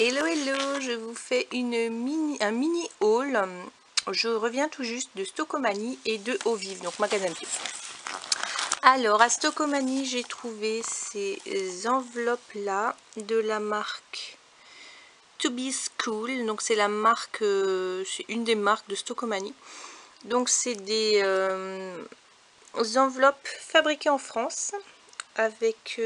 Hello hello, je vous fais un mini haul. Je reviens tout juste de Stockomanie et de Eau Vive, donc magasin bio. Alors à Stockomanie, j'ai trouvé ces enveloppes là de la marque To Be School. Donc c'est la marque, c'est une des marques de Stockomanie. Donc c'est des enveloppes fabriquées en France avec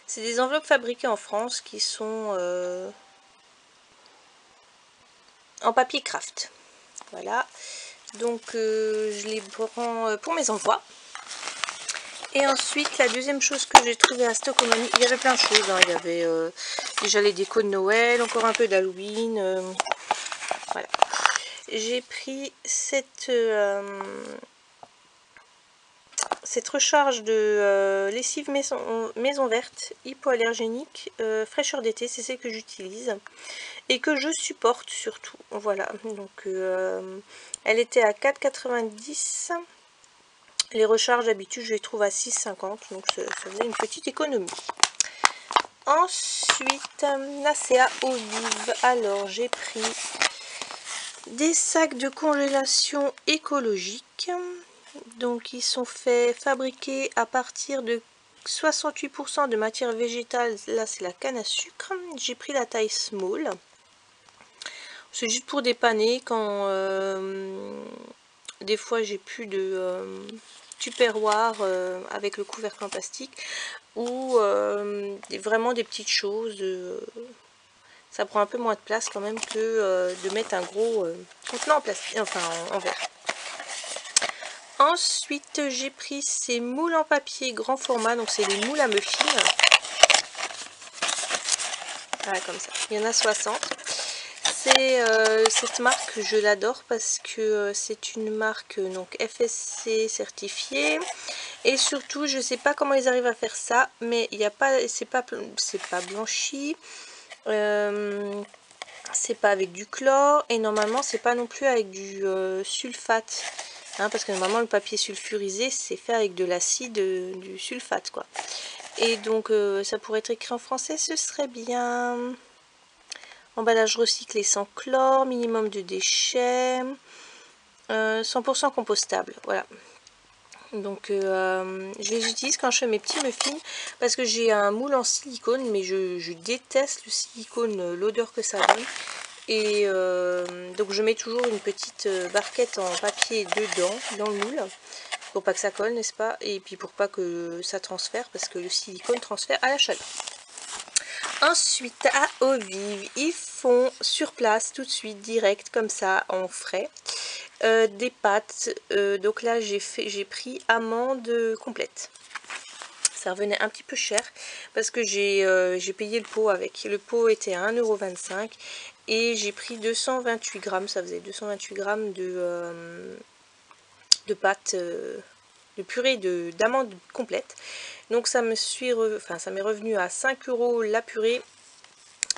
c'est des enveloppes fabriquées en France qui sont en papier craft. Voilà. Donc je les prends pour mes envois. Et ensuite, la deuxième chose que j'ai trouvé à Stockomanie, il y avait plein de choses. Hein. Il y avait déjà les décos de Noël, encore un peu d'Halloween. Voilà. J'ai pris cette recharge de lessive maison verte hypoallergénique fraîcheur d'été. C'est celle que j'utilise et que je supporte surtout. Voilà. Donc elle était à 4,90 €. Les recharges d'habitude je les trouve à 6,50 €, donc ça faisait une petite économie. Ensuite, Nacea Eau Vive. Alors j'ai pris des sacs de congélation écologiques. Donc ils sont fabriqués à partir de 68% de matière végétale. Là c'est la canne à sucre. J'ai pris la taille small. C'est juste pour dépanner quand des fois j'ai plus de tupperware avec le couvercle en plastique, ou vraiment des petites choses. Ça prend un peu moins de place quand même que de mettre un gros contenant en plastique, enfin en verre. Ensuite j'ai pris ces moules en papier grand format, donc c'est des moules à muffins. Voilà, comme ça, il y en a 60. C'est cette marque, je l'adore parce que c'est une marque donc FSC certifiée, et surtout je sais pas comment ils arrivent à faire ça, mais il y a pas, c'est pas blanchi, c'est pas avec du chlore, et normalement c'est pas non plus avec du sulfate, hein, parce que normalement le papier sulfurisé c'est fait avec de l'acide du sulfate quoi. Et donc ça pourrait être écrit en français, ce serait bien. Emballage recyclé sans chlore, minimum de déchets, 100% compostable. Voilà. Donc je les utilise quand je fais mes petits muffins, parce que j'ai un moule en silicone, mais je déteste le silicone, l'odeur que ça donne. Et donc je mets toujours une petite barquette en papier dedans, dans le moule, pour pas que ça colle, n'est-ce pas? Et puis pour pas que ça transfère, parce que le silicone transfère à la chaleur. Ensuite, à Eau Vive, ils font sur place tout de suite, direct, comme ça, en frais, des pâtes. Donc là, j'ai pris amande complète. Ça revenait un petit peu cher parce que j'ai payé le pot avec. Le pot était à 1,25 € et j'ai pris 228 grammes. Ça faisait 228 grammes de pâtes, de purée d'amande complète. Donc ça m'est revenu à 5 € la purée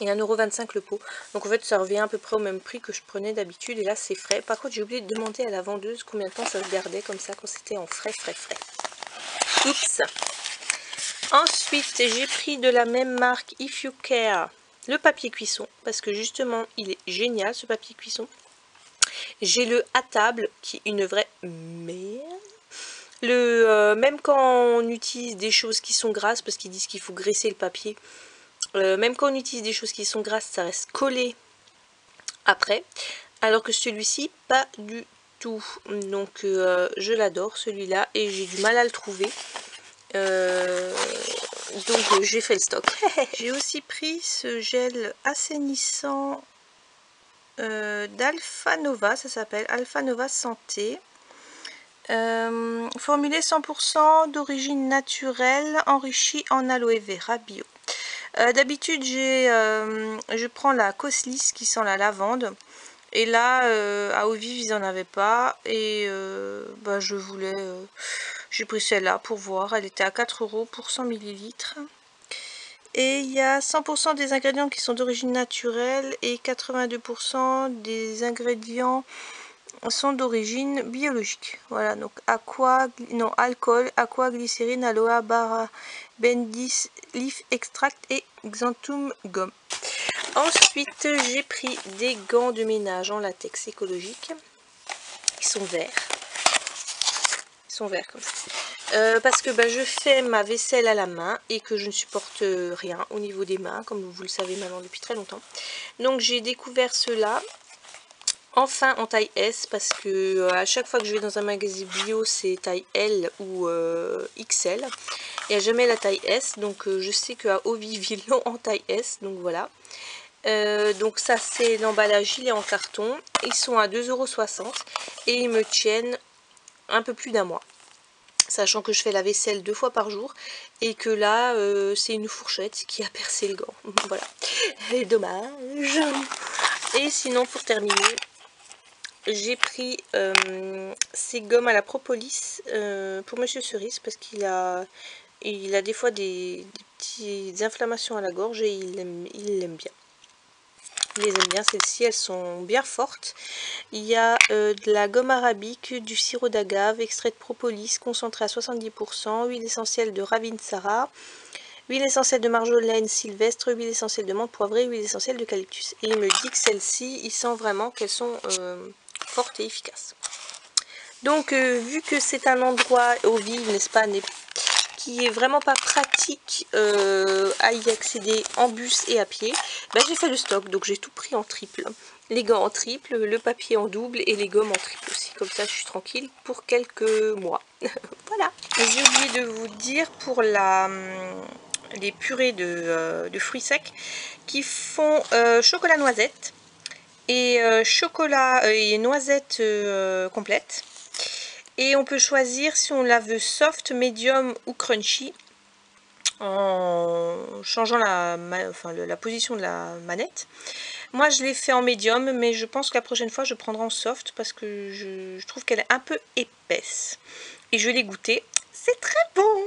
et 1,25 € le pot. Donc en fait ça revient à peu près au même prix que je prenais d'habitude, et là c'est frais. Par contre j'ai oublié de demander à la vendeuse combien de temps ça se gardait comme ça quand c'était en frais. Oups. Ensuite j'ai pris de la même marque If You Care le papier cuisson, parce que justement il est génial ce papier cuisson. J'ai le à table qui est une vraie merde. Même quand on utilise des choses qui sont grasses, parce qu'ils disent qu'il faut graisser le papier, même quand on utilise des choses qui sont grasses, ça reste collé après, alors que celui-ci pas du tout. Donc je l'adore celui-là, et j'ai du mal à le trouver, donc j'ai fait le stock. J'ai aussi pris ce gel assainissant d'Alpha Nova, ça s'appelle Alpha Nova Santé. Formulé 100% d'origine naturelle, enrichi en aloe vera bio. D'habitude je prends la Coslis qui sent la lavande, et là à Eau Vive ils en avaient pas, et j'ai pris celle-là pour voir. Elle était à 4 € pour 100 ml, et il y a 100% des ingrédients qui sont d'origine naturelle et 82% des ingrédients sont d'origine biologique. Voilà, donc alcool, aqua, glycérine, aloe, bara, bendis, leaf extract et xanthum gomme. Ensuite, j'ai pris des gants de ménage en latex écologique. Ils sont verts. Ils sont verts comme ça. Parce que je fais ma vaisselle à la main et que je ne supporte rien au niveau des mains, comme vous le savez maintenant depuis très longtemps. Donc j'ai découvert cela. Enfin en taille S, parce que à chaque fois que je vais dans un magasin bio c'est taille L ou XL, il n'y a jamais la taille S, donc je sais qu'à Oviv ils l'ont en taille S, donc voilà. Donc ça c'est l'emballage, il est en carton, ils sont à 2,60 € et ils me tiennent un peu plus d'un mois. Sachant que je fais la vaisselle 2 fois par jour et que là c'est une fourchette qui a percé le gant, voilà, et dommage. Et sinon pour terminer, j'ai pris ces gommes à la propolis pour Monsieur Cerise parce qu'il a des fois des petites inflammations à la gorge et il l'aime bien. Il les aime bien, celles-ci, elles sont bien fortes. Il y a de la gomme arabique, du sirop d'agave, extrait de propolis concentré à 70%, huile essentielle de Ravinsara, huile essentielle de marjolaine sylvestre, huile essentielle de menthe poivrée, huile essentielle d'eucalyptus. Et il me dit que celles-ci, il sent vraiment qu'elles sont fortes et efficaces. Donc vu que c'est un endroit Oviv, n'est-ce pas, qui est vraiment pas pratique à y accéder en bus et à pied, j'ai fait le stock, donc j'ai tout pris en triple. Les gants en triple, le papier en double et les gommes en triple aussi. Comme ça je suis tranquille pour quelques mois. Voilà. J'ai oublié de vous dire pour les purées de fruits secs qui font chocolat noisette et chocolat et noisette complète. Et on peut choisir si on la veut soft, medium ou crunchy en changeant la position de la manette. Moi je l'ai fait en médium, mais je pense que la prochaine fois je prendrai en soft parce que je trouve qu'elle est un peu épaisse. Et je l'ai goûté, c'est très bon.